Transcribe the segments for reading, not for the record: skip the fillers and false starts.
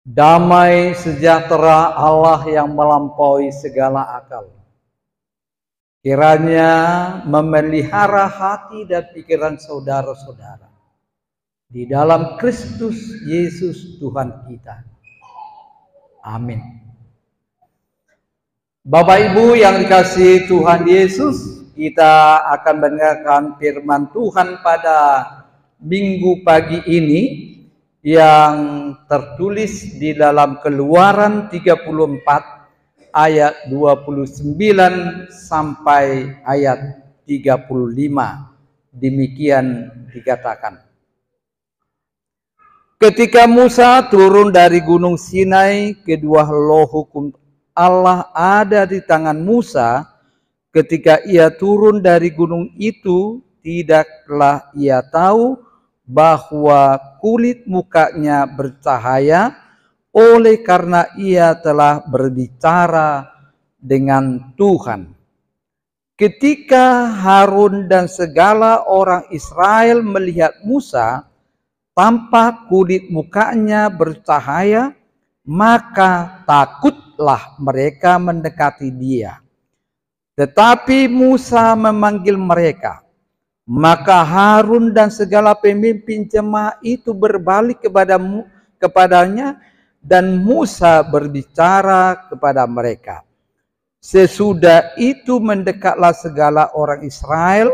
Damai sejahtera Allah yang melampaui segala akal, kiranya memelihara hati dan pikiran saudara-saudara di dalam Kristus Yesus Tuhan kita. Amin. Bapak Ibu yang dikasihi Tuhan Yesus, kita akan mendengarkan firman Tuhan pada minggu pagi ini yang tertulis di dalam Keluaran 34 ayat 29 sampai ayat 35. Demikian dikatakan. Ketika Musa turun dari gunung Sinai, kedua loh hukum Allah ada di tangan Musa. Ketika ia turun dari gunung itu, tidaklah ia tahu bahwa kulit mukanya bercahaya oleh karena ia telah berbicara dengan Tuhan. Ketika Harun dan segala orang Israel melihat Musa, tampak kulit mukanya bercahaya, maka takutlah mereka mendekati dia. Tetapi Musa memanggil mereka. Maka Harun dan segala pemimpin jemaah itu berbalik kepadanya, dan Musa berbicara kepada mereka. Sesudah itu mendekatlah segala orang Israel,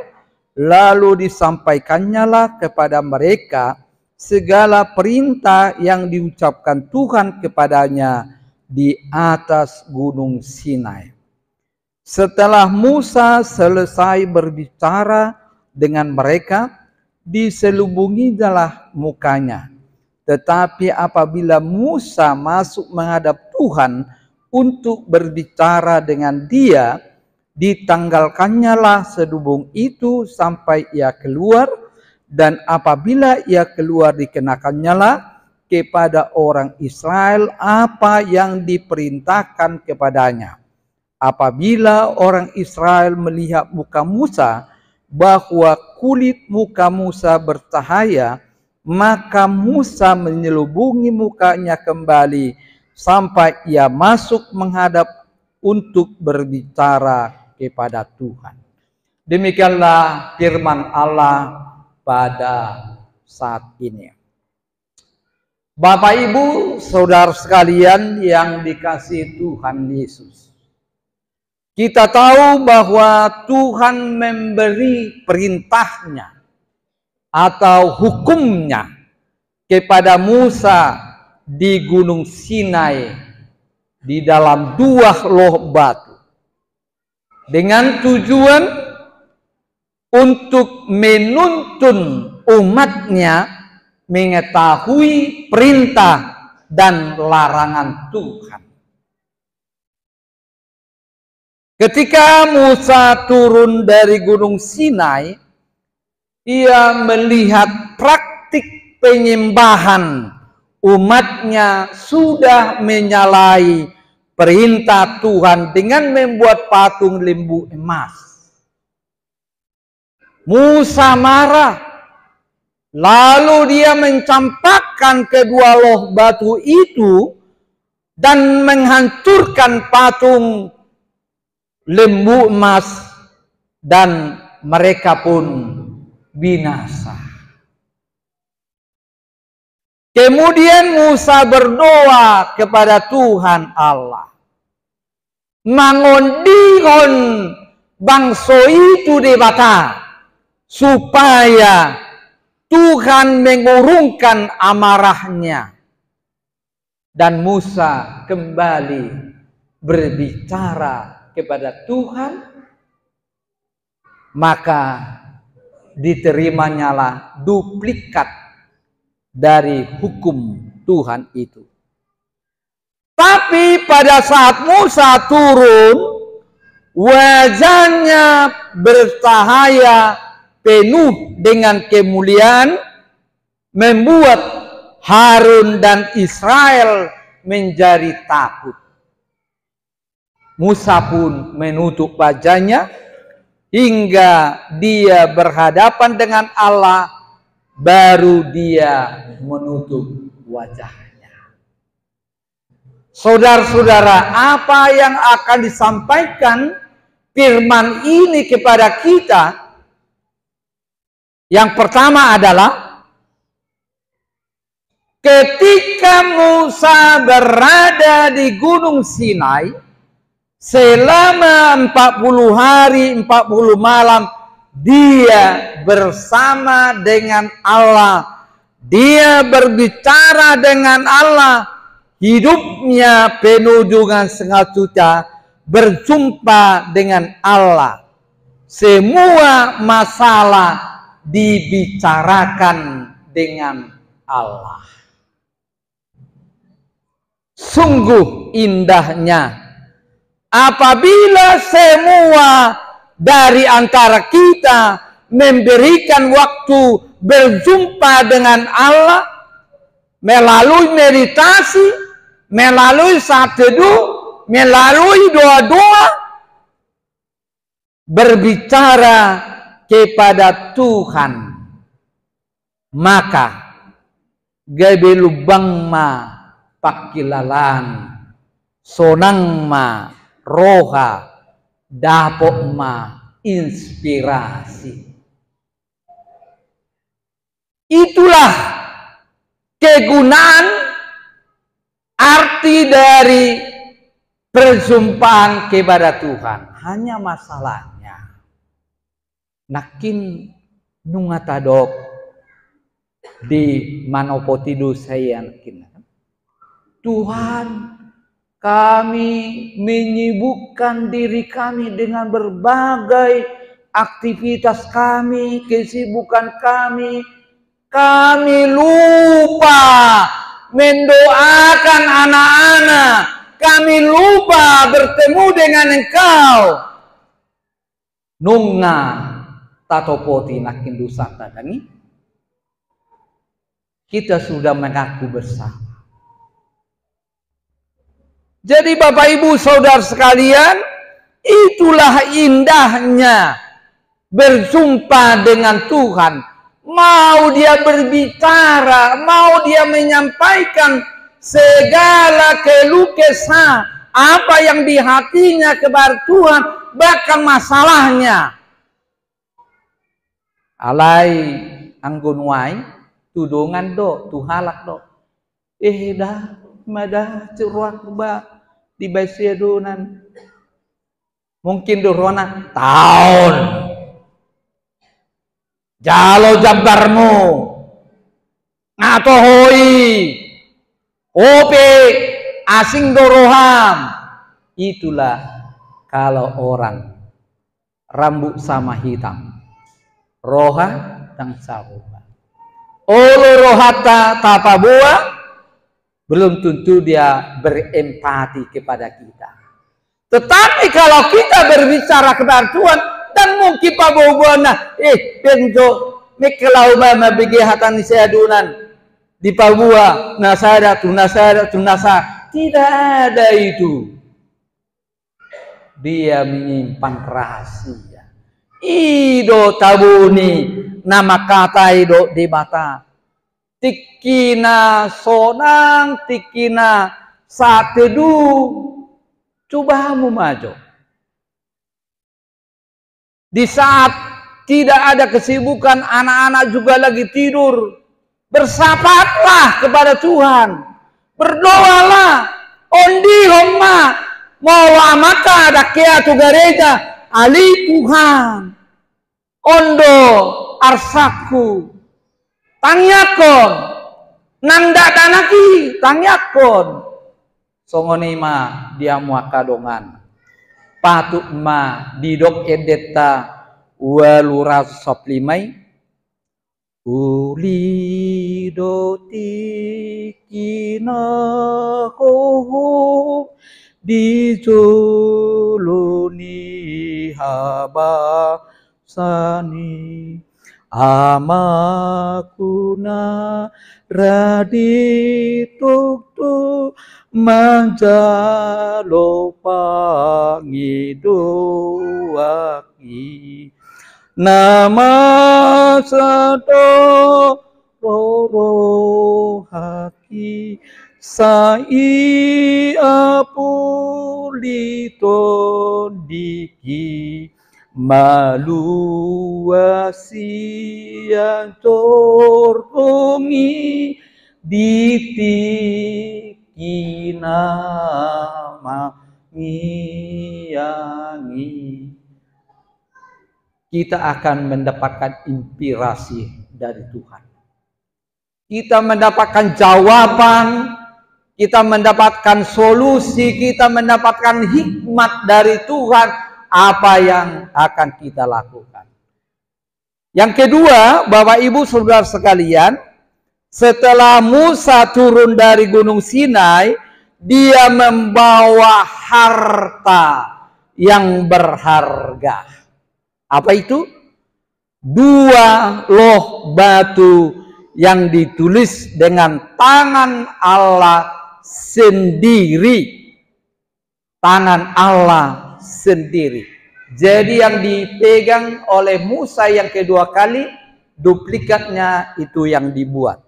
lalu disampaikannyalah kepada mereka segala perintah yang diucapkan Tuhan kepadanya di atas gunung Sinai. Setelah Musa selesai berbicara dengan mereka, diselubungilah mukanya. Tetapi apabila Musa masuk menghadap Tuhan untuk berbicara dengan dia, ditanggalkannyalah selubung itu sampai ia keluar, dan apabila ia keluar dikenakannyalah kepada orang Israel apa yang diperintahkan kepadanya. Apabila orang Israel melihat muka Musa, bahwa kulit muka Musa bercahaya, maka Musa menyelubungi mukanya kembali sampai ia masuk menghadap untuk berbicara kepada Tuhan. Demikianlah firman Allah pada saat ini. Bapak Ibu, saudara sekalian yang dikasihi Tuhan Yesus, kita tahu bahwa Tuhan memberi perintahnya atau hukumnya kepada Musa di Gunung Sinai di dalam dua loh batu, dengan tujuan untuk menuntun umatnya mengetahui perintah dan larangan Tuhan. Ketika Musa turun dari gunung Sinai, ia melihat praktik penyembahan umatnya sudah menyalahi perintah Tuhan dengan membuat patung lembu emas. Musa marah, lalu dia mencampakkan kedua loh batu itu dan menghancurkan patung lembu emas, dan mereka pun binasa. Kemudian Musa berdoa kepada Tuhan Allah, mangondihon bangsa itu debata, supaya Tuhan mengurungkan amarahnya. Dan Musa kembali berbicara kepada Tuhan, maka diterimanya duplikat dari hukum Tuhan itu. Tapi pada saat Musa turun, wajahnya bercahaya penuh dengan kemuliaan, membuat Harun dan Israel menjadi takut. Musa pun menutup wajahnya hingga dia berhadapan dengan Allah, baru dia menutup wajahnya. Saudara-saudara, apa yang akan disampaikan firman ini kepada kita? Yang pertama adalah ketika Musa berada di Gunung Sinai selama 40 hari 40 malam, dia bersama dengan Allah. Dia berbicara dengan Allah. Hidupnya penuh dengan sukacita, berjumpa dengan Allah. Semua masalah dibicarakan dengan Allah. Sungguh indahnya apabila semua dari antara kita memberikan waktu berjumpa dengan Allah melalui meditasi, melalui saat teduh, melalui doa-doa, berbicara kepada Tuhan, maka gabe lubang ma pakilalan, sonang ma roha, dapok ma inspirasi. Itulah kegunaan arti dari perjumpaan kepada Tuhan. Hanya masalahnya nakin nungatadok di manopotidu saya nakin. Tuhan, kami menyibukkan diri kami dengan berbagai aktivitas kami, kesibukan kami. Kami lupa mendoakan anak-anak. Kami lupa bertemu dengan Engkau. Nunga tatopoti nakin dosa tadani. Kita sudah mengaku bersama. Jadi Bapak Ibu Saudara sekalian, itulah indahnya berjumpa dengan Tuhan. Mau dia berbicara, mau dia menyampaikan segala keluh kesah, apa yang di hatinya kepada Tuhan, bahkan masalahnya. Alai anggun wai, tudungan do, tuhalak do. Dah, madah ceruak ba di basiedunan. Mungkin durona tahun. Jalo jabarmu ngatohoi ope asing doroham. Itulah kalau orang rambut sama hitam, roha dan sahuba. Olo rohata tapa buah, belum tentu dia berempati kepada kita. Tetapi kalau kita berbicara kepada Tuhan, dan mungkin Pak Bobona, benjo mekelau mama begehatan ni seadunan di Papua, nasada tu nasa, tidak ada itu. Dia menyimpan rahasia. Ido tabuni nama kata ido di mata. Tikina sonang, tikina saat teduh. Coba kamu maju. Di saat tidak ada kesibukan, anak-anak juga lagi tidur, bersahabatlah kepada Tuhan, berdoalah. Ondi homma mau amaka ada kea tu gereja ali Tuhan. Ondo arsaku tangyakon nanda tanaki tangyakon songonima dia muakadongan. Patuk ma didok edeta waluras soplimai uli doti kina ho dijuluni haba sani amakuna radituk tu manjalo pangiduaki nama sado roro haki Saia pulito diki maluasi yang torkongi ditiki nama ngiangi. Kita akan mendapatkan inspirasi dari Tuhan. Kita mendapatkan jawaban, kita mendapatkan solusi, kita mendapatkan hikmat dari Tuhan apa yang akan kita lakukan. Yang kedua, Bapak Ibu Saudara sekalian, setelah Musa turun dari Gunung Sinai, dia membawa harta yang berharga. Apa itu? 2 loh batu yang ditulis dengan tangan Allah sendiri. Tangan Allah sendiri. Jadi yang dipegang oleh Musa yang kedua kali, duplikatnya itu yang dibuat.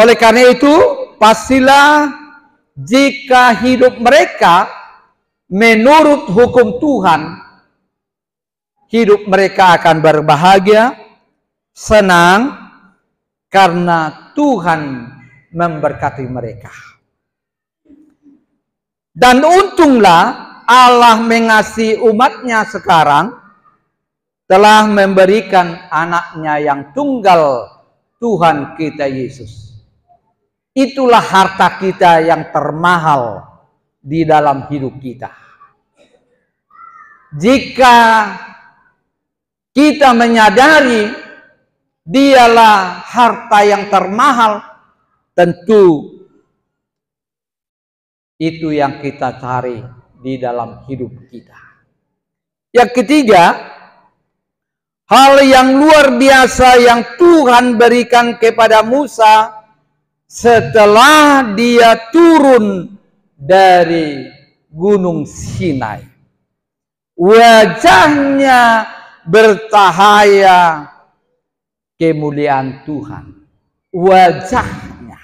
Oleh karena itu, pastilah jika hidup mereka menurut hukum Tuhan, hidup mereka akan berbahagia, senang, karena Tuhan memberkati mereka. Dan untunglah Allah mengasihi umatnya sekarang telah memberikan anaknya yang tunggal, Tuhan kita Yesus. Itulah harta kita yang termahal di dalam hidup kita. Jika kita menyadari dialah harta yang termahal, tentu itu yang kita cari di dalam hidup kita. Yang ketiga, hal yang luar biasa yang Tuhan berikan kepada Musa setelah dia turun dari Gunung Sinai. Wajahnya bercahaya kemuliaan Tuhan. Wajahnya.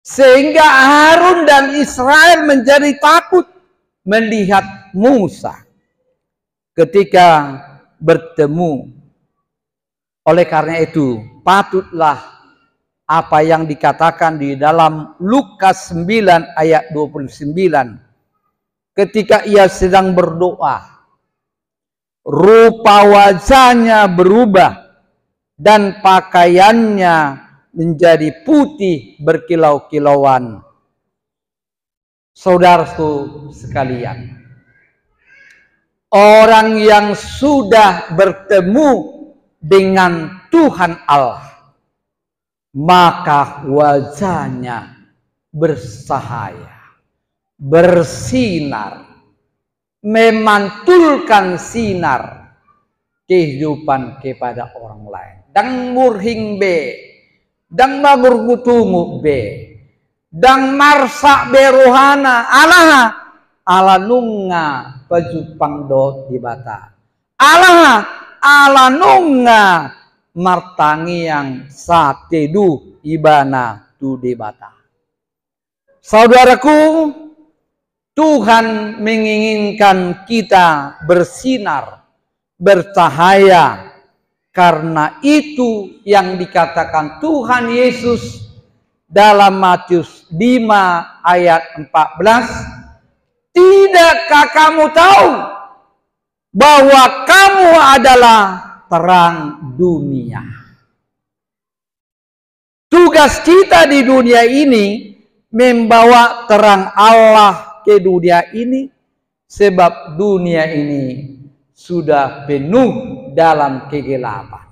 Sehingga Harun dan Israel menjadi takut melihat Musa ketika bertemu. Oleh karena itu, patutlah apa yang dikatakan di dalam Lukas 9 ayat 29. Ketika ia sedang berdoa, rupa wajahnya berubah dan pakaiannya menjadi putih berkilau-kilauan. Saudaraku sekalian, orang yang sudah bertemu dengan Tuhan Allah, maka wajahnya bersahaya, bersinar, memantulkan sinar kehidupan kepada orang lain. Dang murhing be, dang magurgutungu be, dang marsa be rohana, alaha, ala nunga pajupang dot di bata. Alaha, ala nunga martangi yang satedu ibana tu di bata. Saudaraku, Tuhan menginginkan kita bersinar, bercahaya. Karena itu yang dikatakan Tuhan Yesus dalam Matius 5 ayat 14. Tidakkah kamu tahu bahwa kamu adalah terang dunia? Tugas kita di dunia ini membawa terang Allah ke dunia ini, sebab dunia ini sudah penuh dalam kegelapan.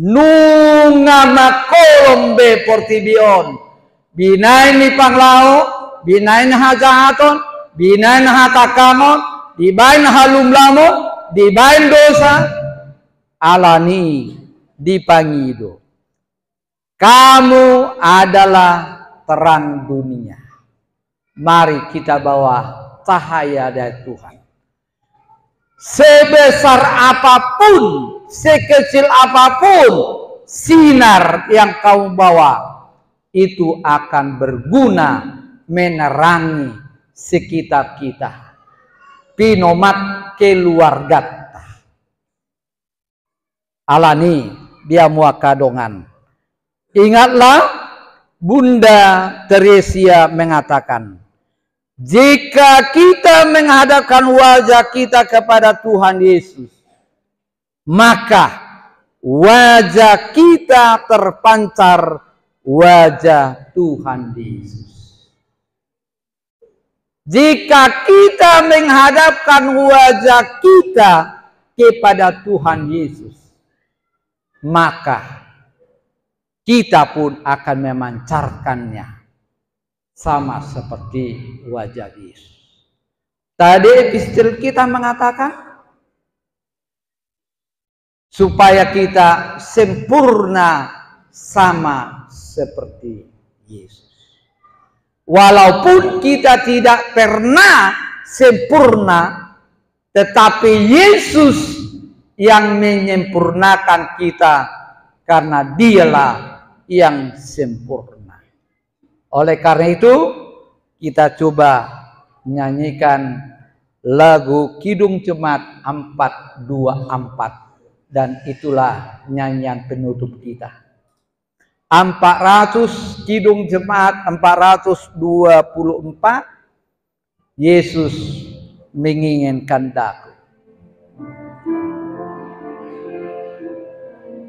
Nunga makolombe portibion, binain ni panglao, binain hajahaton, binain hatakamon, dibain halumlamon, dibain dosa, alani dipangido. Kamu adalah terang dunia. Mari kita bawa cahaya dari Tuhan. Sebesar apapun, sekecil apapun, sinar yang kau bawa itu akan berguna menerangi sekitar kita. Pinomat keluarga. Alani dia muakadongan. Ingatlah Bunda Teresia mengatakan, jika kita menghadapkan wajah kita kepada Tuhan Yesus, maka wajah kita terpancar wajah Tuhan Yesus. Jika kita menghadapkan wajah kita kepada Tuhan Yesus, maka kita pun akan memancarkannya sama seperti wajah Yesus. Tadi epistel kita mengatakan supaya kita sempurna sama seperti Yesus. Walaupun kita tidak pernah sempurna, tetapi Yesus yang menyempurnakan kita karena dialah yang sempurna. Oleh karena itu, kita coba nyanyikan lagu Kidung Jemaat 424, dan itulah nyanyian penutup kita. 400 Kidung Jemaat 424, Yesus menginginkan daku.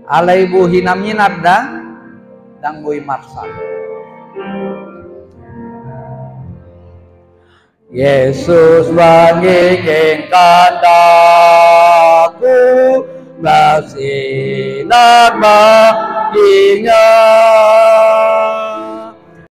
Alai bu hinam nyinarda dan bui marsal. Yesus menginginkan daku, bersinar baginya